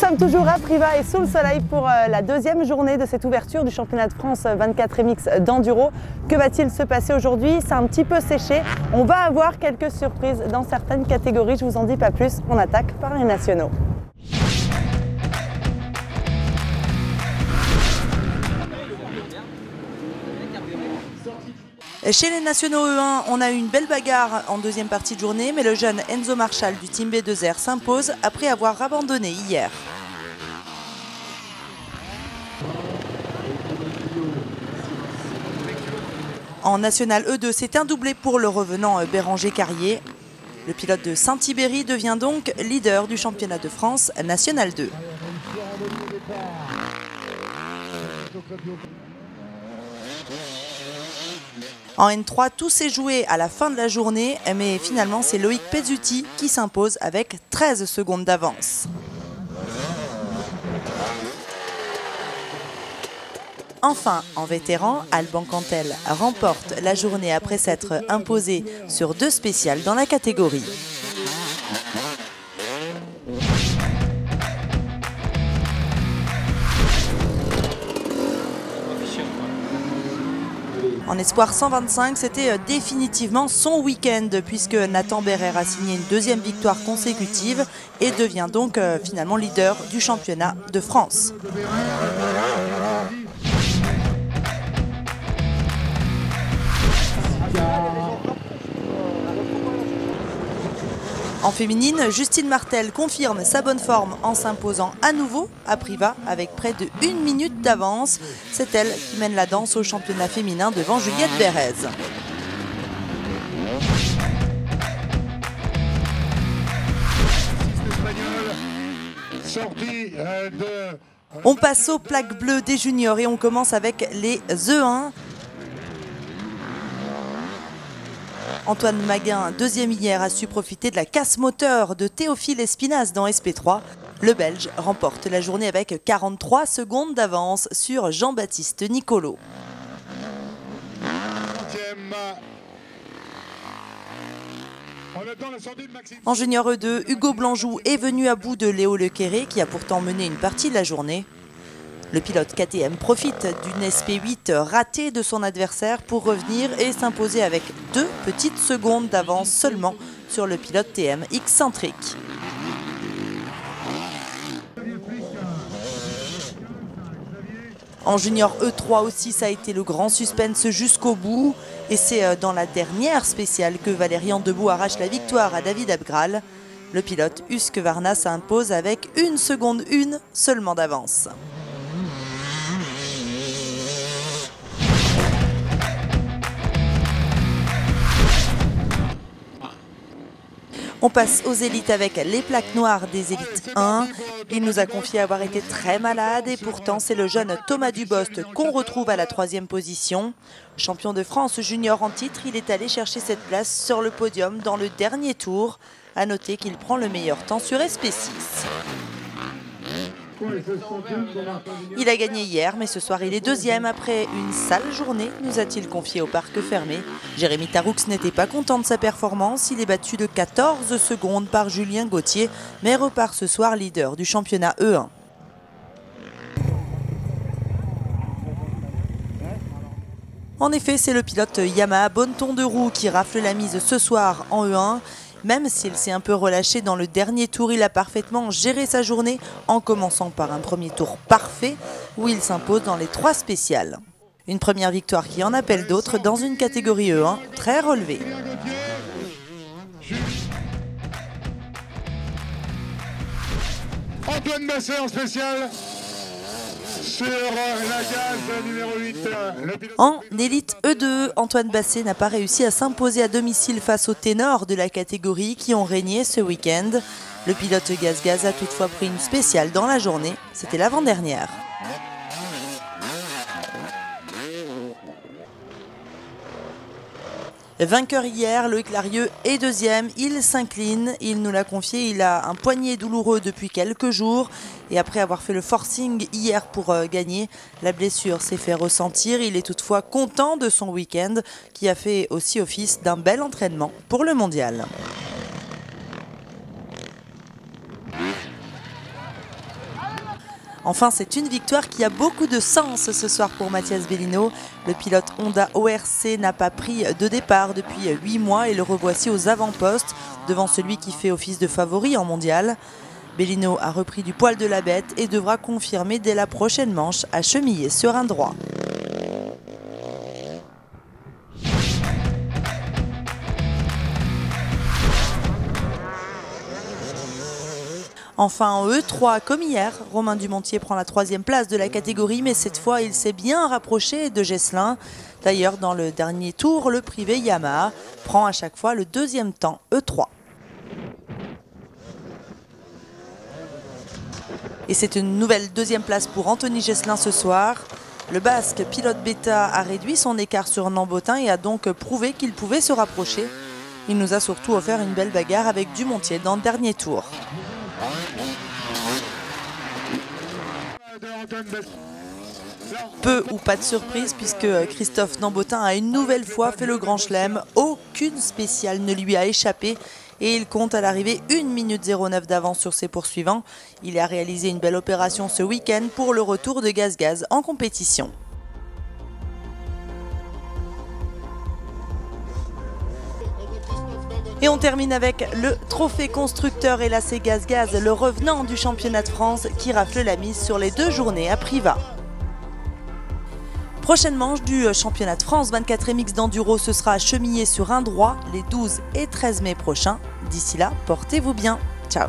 sommes toujours à Privas et sous le soleil pour la deuxième journée de cette ouverture du championnat de France 24 MX d'enduro. Que va-t-il se passer aujourd'hui? C'est un petit peu séché. On va avoir quelques surprises dans certaines catégories. Je vous en dis pas plus. On attaque par les nationaux. Chez les nationaux E1, on a eu une belle bagarre en deuxième partie de journée, mais le jeune Enzo Marshall du Team B2R s'impose après avoir abandonné hier. En National E2, c'est un doublé pour le revenant Béranger Carrier. Le pilote de Saint-Ibéry devient donc leader du championnat de France National 2. En N3, tout s'est joué à la fin de la journée, mais finalement c'est Loïc Pezzuti qui s'impose avec 13 secondes d'avance. Enfin, en vétéran, Alban Cantel remporte la journée après s'être imposé sur 2 spéciales dans la catégorie. En espoir 125, c'était définitivement son week-end puisque Nathan Berrer a signé une deuxième victoire consécutive et devient donc finalement leader du championnat de France. En féminine, Justine Martel confirme sa bonne forme en s'imposant à nouveau à Privas avec près de 1 minute d'avance. C'est elle qui mène la danse au championnat féminin devant Juliette Bérez. On passe aux plaques bleues des juniors et on commence avec les E1. Antoine Maguin, deuxième hier, a su profiter de la casse moteur de Théophile Espinasse dans SP3. Le Belge remporte la journée avec 43 secondes d'avance sur Jean-Baptiste Nicolo. En junior E2, Hugo Blanjou est venu à bout de Léo Lequéré qui a pourtant mené une partie de la journée. Le pilote KTM profite d'une SP8 ratée de son adversaire pour revenir et s'imposer avec 2 petites secondes d'avance seulement sur le pilote TM excentrique. En junior E3 aussi, ça a été le grand suspense jusqu'au bout. Et c'est dans la dernière spéciale que Valérian Debout arrache la victoire à David Abgral. Le pilote Husqvarna s'impose avec 1 seconde 1 seulement d'avance. On passe aux élites avec les plaques noires des élites 1. Il nous a confié avoir été très malade et pourtant c'est le jeune Thomas Dubost qu'on retrouve à la 3e position. Champion de France junior en titre, il est allé chercher cette place sur le podium dans le dernier tour. À noter qu'il prend le meilleur temps sur SP6. Il a gagné hier, mais ce soir il est deuxième après une sale journée, nous a-t-il confié au parc fermé. Jérémy Taroux n'était pas content de sa performance, il est battu de 14 secondes par Julien Gauthier, mais repart ce soir leader du championnat E1. En effet, c'est le pilote Yamaha Bonneton de Roue qui rafle la mise ce soir en E1. Même s'il s'est un peu relâché dans le dernier tour, il a parfaitement géré sa journée en commençant par un premier tour parfait où il s'impose dans les 3 spéciales. Une première victoire qui en appelle d'autres dans une catégorie E1 très relevée. Antoine Basset en spécial. Sur la case numéro 8. En élite E2, Antoine Basset n'a pas réussi à s'imposer à domicile face aux ténors de la catégorie qui ont régné ce week-end. Le pilote Gaz a toutefois pris une spéciale dans la journée, c'était l'avant-dernière. Vainqueur hier, Loïc Larieux est deuxième, il s'incline, il nous l'a confié, il a un poignet douloureux depuis quelques jours et après avoir fait le forcing hier pour gagner, la blessure s'est fait ressentir. Il est toutefois content de son week-end qui a fait aussi office d'un bel entraînement pour le mondial. Enfin, c'est une victoire qui a beaucoup de sens ce soir pour Mathias Bellino. Le pilote Honda ORC n'a pas pris de départ depuis 8 mois et le revoici aux avant-postes, devant celui qui fait office de favori en mondial. Bellino a repris du poil de la bête et devra confirmer dès la prochaine manche à Chemillé-sur-Ain droit. Enfin en E3, comme hier, Romain Dumontier prend la 3e place de la catégorie, mais cette fois il s'est bien rapproché de Gesselin. D'ailleurs, dans le dernier tour, le privé Yamaha prend à chaque fois le 2e temps E3. Et c'est une nouvelle 2e place pour Anthony Gesselin ce soir. Le Basque, pilote bêta, a réduit son écart sur Nambotin et a donc prouvé qu'il pouvait se rapprocher. Il nous a surtout offert une belle bagarre avec Dumontier dans le dernier tour. Peu ou pas de surprise puisque Christophe Nambotin a une nouvelle fois fait le grand chelem. Aucune spéciale ne lui a échappé et il compte à l'arrivée 1 minute 09 d'avance sur ses poursuivants. Il a réalisé une belle opération ce week-end pour le retour de Gaz en compétition. Et on termine avec le trophée constructeur et la Gaz, le revenant du championnat de France qui rafle la mise sur les 2 journées à Privas. Prochaine manche du championnat de France 24 MX d'enduro, ce sera à Chemillé-sur-Ain droit les 12 et 13 mai prochains. D'ici là, portez-vous bien. Ciao.